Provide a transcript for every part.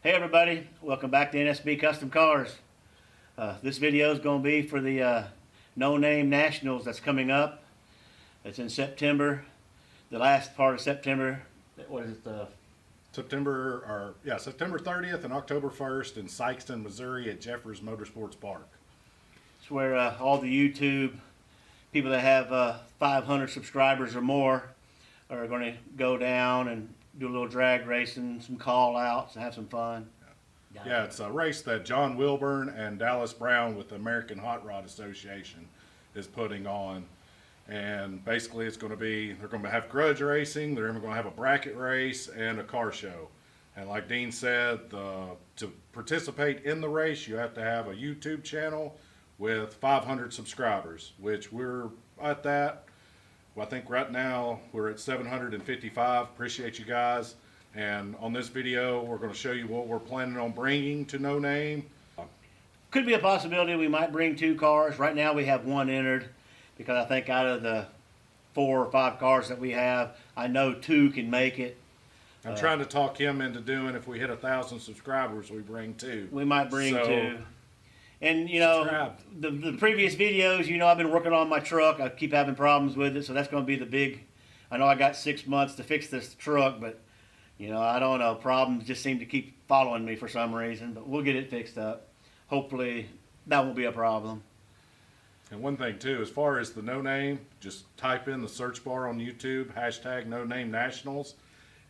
Hey everybody, welcome back to NSB Custom Cars. This video is going to be for the No Name Nationals that's coming up. It's in September, the last part of September. What is it? September 30th and October 1st in Sikeston, Missouri at Jeffers Motorsport Park. It's where all the YouTube people that have 500 subscribers or more are going to go down and do a little drag racing, some call outs, and have some fun. Yeah, it's a race that John Wilburn and Dallas Brown with the American Hot Rod Association is putting on. And basically it's going to be, they're going to have grudge racing, they're even going to have a bracket race and a car show. And like Dean said, to participate in the race, you have to have a YouTube channel with 500 subscribers, which we're at that. Well, I think right now we're at 755. Appreciate you guys. And on this video, we're going to show you what we're planning on bringing to No Name. Could be a possibility we might bring 2 cars. Right now we have 1 entered because I think out of the 4 or 5 cars that we have, I know 2 can make it. I'm trying to talk him into doing, if we hit 1,000 subscribers, we bring 2. We might bring 2. And you know, the previous videos, you know, I've been working on my truck. I keep having problems with it, so that's going to be the big. I know I got 6 months to fix this truck, but you know, I don't know. Problems just seem to keep following me for some reason. But we'll get it fixed up. Hopefully, that won't be a problem. And one thing too, as far as the No Name, just type in the search bar on YouTube hashtag No Name Nationals,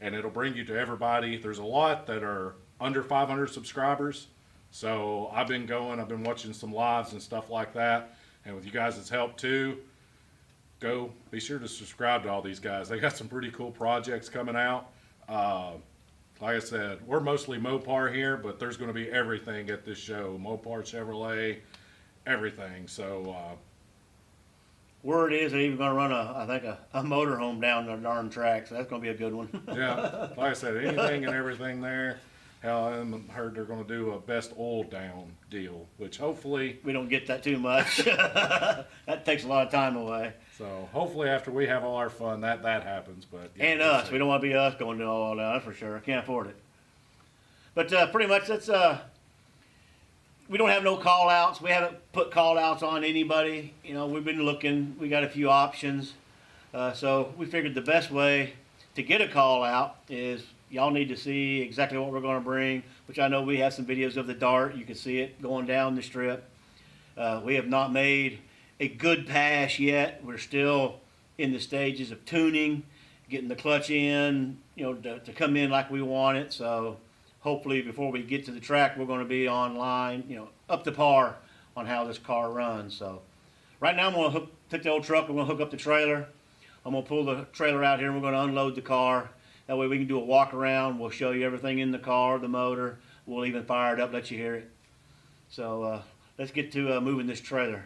and it'll bring you to everybody. There's a lot that are under 500 subscribers. So I've been watching some lives and stuff like that, and with you guys' help too, be sure to subscribe to all these guys. They got some pretty cool projects coming out. Like I said, we're mostly Mopar here, but there's going to be everything at this show. Mopar, Chevrolet, everything. So word is they're even going to run a motorhome down the darn track, so that's going to be a good one. Yeah, like I said, anything and everything there. Hell, I heard they're going to do a best oil down deal, which hopefully we don't get that too much. That takes a lot of time away. So hopefully after we have all our fun, that happens. But yeah, and us, we don't want to be us going to all down. That's for sure. Can't afford it. But pretty much that's we don't have no call outs. We haven't put call outs on anybody. You know, we've been looking. We got a few options. So we figured the best way to get a call out is y'all need to see exactly what we're going to bring, which I know we have some videos of the Dart. You can see it going down the strip. We have not made a good pass yet. We're still in the stages of tuning, getting the clutch in, you know, to come in like we want it. So hopefully before we get to the track, we're going to be online, you know, up to par on how this car runs. So right now I'm going to take the old truck. We're going to hook up the trailer. I'm going to pull the trailer out here and we're going to unload the car. That way we can do a walk around. We'll show you everything in the car, the motor. We'll even fire it up, let you hear it. So let's get to moving this trailer.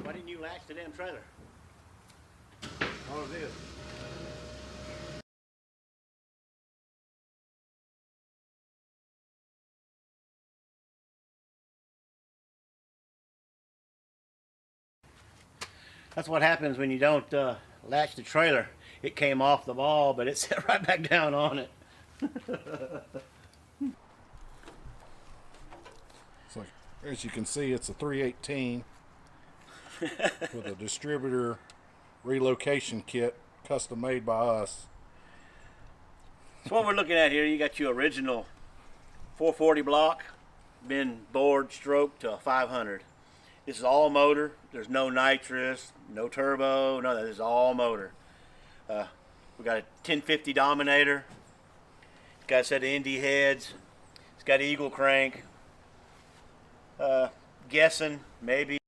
Why didn't you latch the damn trailer? oh, it is. That's what happens when you don't latch the trailer. It came off the ball, but it set right back down on it. So as you can see, it's a 318 with a distributor relocation kit, custom made by us. So what we're looking at here, you got your original 440 block, been bored, stroked to 500. This is all motor. There's no nitrous, no turbo, none of that. This is all motor. We got a 1050 Dominator. It's got a set of Indy heads. It's got Eagle crank. Guessing maybe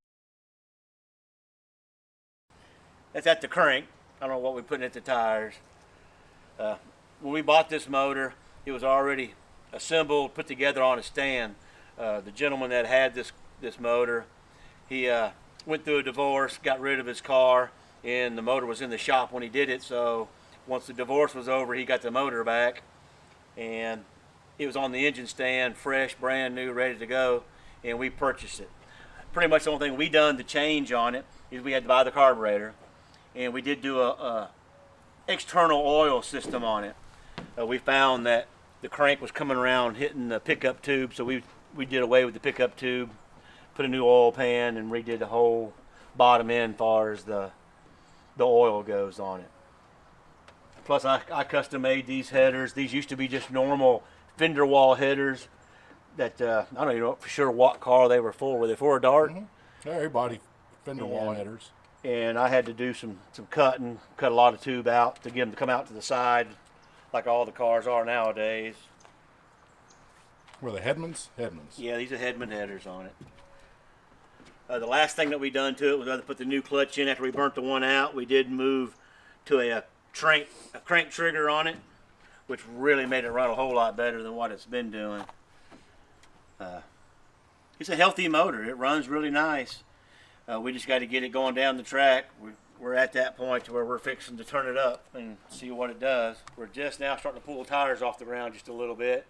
that's at the crank. I don't know what we're putting at the tires. When we bought this motor, it was already assembled, put together on a stand. The gentleman that had this motor, he went through a divorce, got rid of his car, and the motor was in the shop when he did it. So once the divorce was over, he got the motor back, and it was on the engine stand, fresh, brand new, ready to go, and we purchased it. Pretty much the only thing we done to change on it is we had to buy the carburetor, and we did do a external oil system on it. We found that the crank was coming around hitting the pickup tube, so we did away with the pickup tube, put a new oil pan, and redid the whole bottom end as far as the oil goes on it. Plus, I custom made these headers. These used to be just normal fender wall headers that I don't even know for sure what car they were for. Were they for a dart? Mm-hmm. Everybody fender wall headers. And I had to do some cutting, cut a lot of tube out to get them to come out to the side like all the cars are nowadays. Were they Hedmans? Hedmans. Yeah, these are Hedman headers on it. The last thing that we done to it was to put the new clutch in after we burnt the one out. We did move to a crank trigger on it, which really made it run a whole lot better than what it's been doing. It's a healthy motor. It runs really nice. We just got to get it going down the track. We're at that point to where we're fixing to turn it up and see what it does. We're just now starting to pull the tires off the ground just a little bit.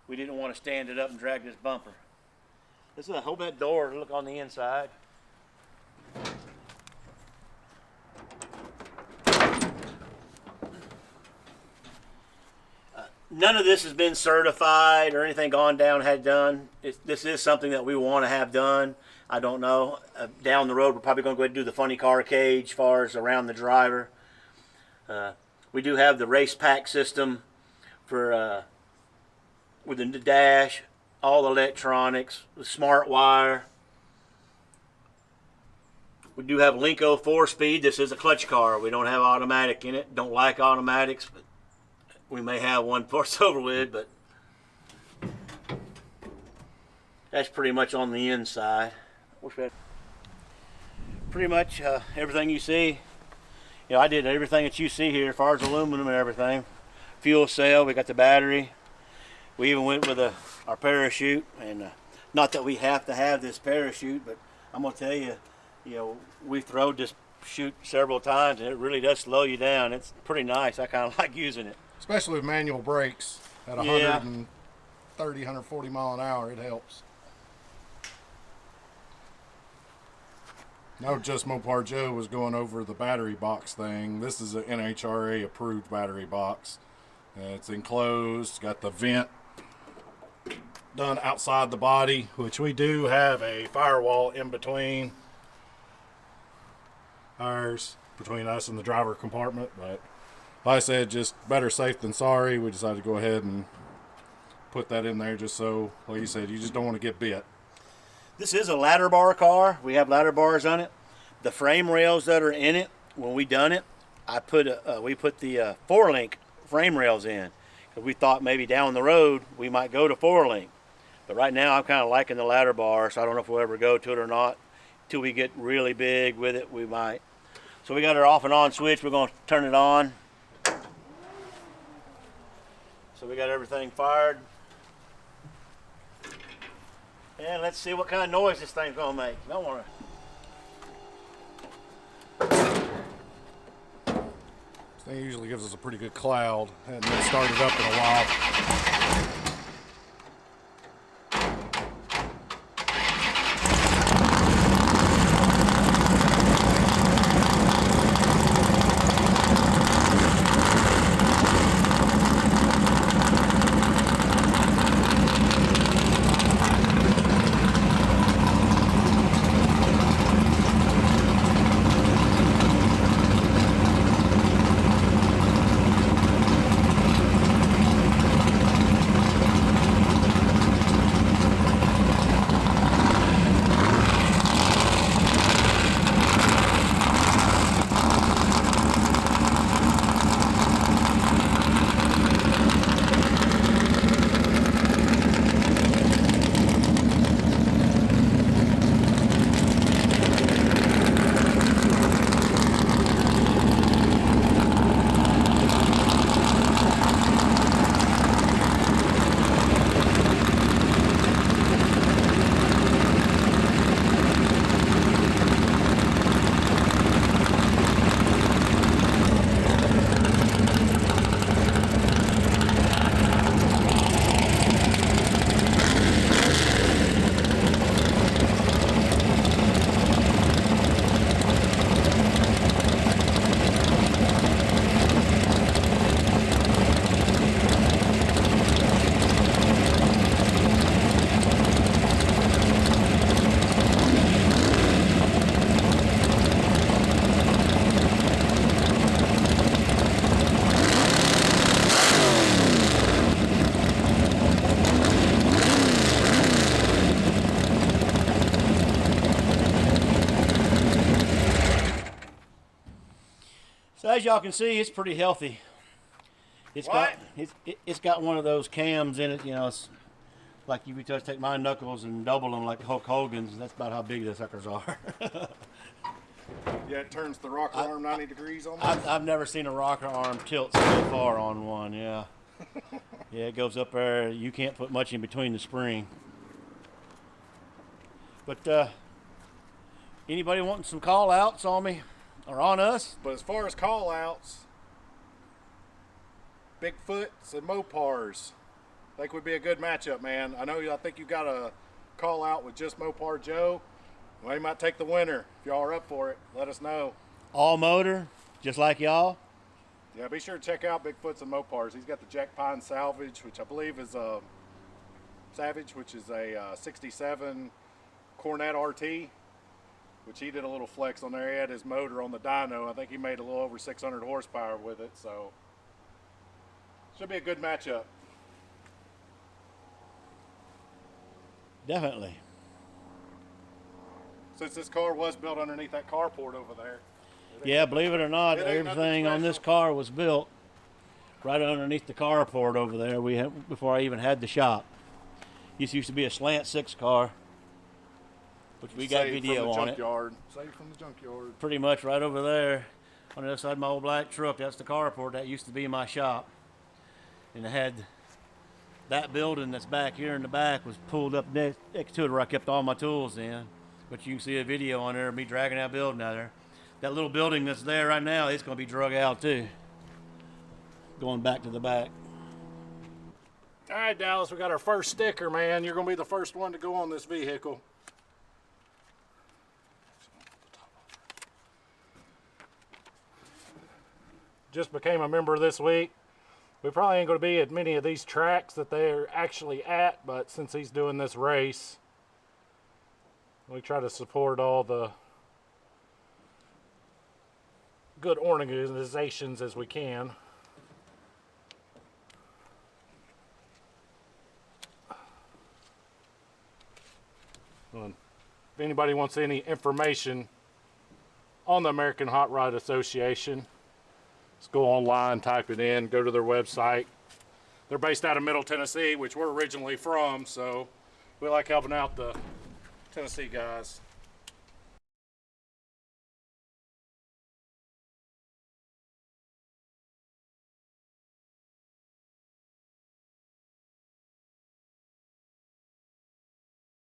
We didn't want to stand it up and drag this bumper. Let's hold that door to look on the inside. None of this has been certified or anything gone down had done. This is something that we want to have done. I don't know. Down the road, we're probably going to go ahead and do the funny car cage as far as around the driver. We do have the race pack system for with the dash, all the electronics, the smart wire. We do have Linko 4-speed. This is a clutch car. We don't have automatic in it. Don't like automatics, but we may have one before it's over with, but that's pretty much on the inside. Pretty much everything you see. You know, I did everything that you see here as far as aluminum and everything. Fuel cell, we got the battery. We even went with our parachute, and not that we have to have this parachute, but I'm gonna tell you, you know, we've thrown this chute several times, and it really does slow you down. It's pretty nice. I kind of like using it. Especially with manual brakes at 130, 140 mile an hour, it helps. No, just Mopar Joe was going over the battery box thing. This is an NHRA approved battery box. It's enclosed, got the vent done outside the body, which we do have a firewall in between between us and the driver compartment, but like I said, just better safe than sorry. We decided to go ahead and put that in there just so, like you said, you just don't want to get bit. This is a ladder bar car. We have ladder bars on it. The frame rails that are in it, when we done it, we put the 4-link frame rails in. Because we thought maybe down the road we might go to 4-link. But right now I'm kind of liking the ladder bar, so I don't know if we'll ever go to it or not. Till we get really big with it, we might. So we got our off and on switch. We're going to turn it on. So we got everything fired. And let's see what kind of noise this thing's going to make. Don't worry. This thing usually gives us a pretty good cloud. Hadn't been started up in a while. So as y'all can see, it's pretty healthy. It's got one of those cams in it, you know. It's like you would just take my knuckles and double them like Hulk Hogan's. And that's about how big the suckers are. Yeah, it turns the rocker arm 90 degrees on I've never seen a rocker arm tilt so far on one. Yeah, yeah, it goes up there. You can't put much in between the spring. But anybody wanting some call outs on me or on us? But as far as call outs, Bigfoots and Mopars, I think would be a good matchup, man. I think you got a call out with just Mopar Joe. Well, he might take the winner. If y'all are up for it, let us know. All motor, just like y'all. Yeah, be sure to check out Bigfoots and Mopars. He's got the Jack Pine Salvage, which I believe is a Savage, which is a 67 Cornet RT, which he did a little flex on there. He had his motor on the dyno. I think he made a little over 600 horsepower with it, so should be a good matchup. Definitely. Since this car was built underneath that carport over there. Yeah, believe it or not, it ain't everything on this car was built right underneath the carport over there. Before I even had the shop. This used to be a slant 6 car, which we got video on it. Saved from the junkyard. Pretty much right over there on the other side of my old black truck. That's the carport. That used to be my shop. And I had that building that's back here in the back was pulled up next to it where I kept all my tools in. But you can see a video on there of me dragging that building out there. That little building that's there right now, it's going to be drug out too. Going back to the back. All right, Dallas, we got our first sticker, man. You're going to be the first one to go on this vehicle. Just became a member this week. We probably ain't going to be at many of these tracks that they're actually at, but since he's doing this race, we try to support all the good organizations as we can. If anybody wants any information on the American Hot Rod Association, just go online, type it in, go to their website. They're based out of Middle Tennessee, which we're originally from, so we like helping out the Tennessee guys.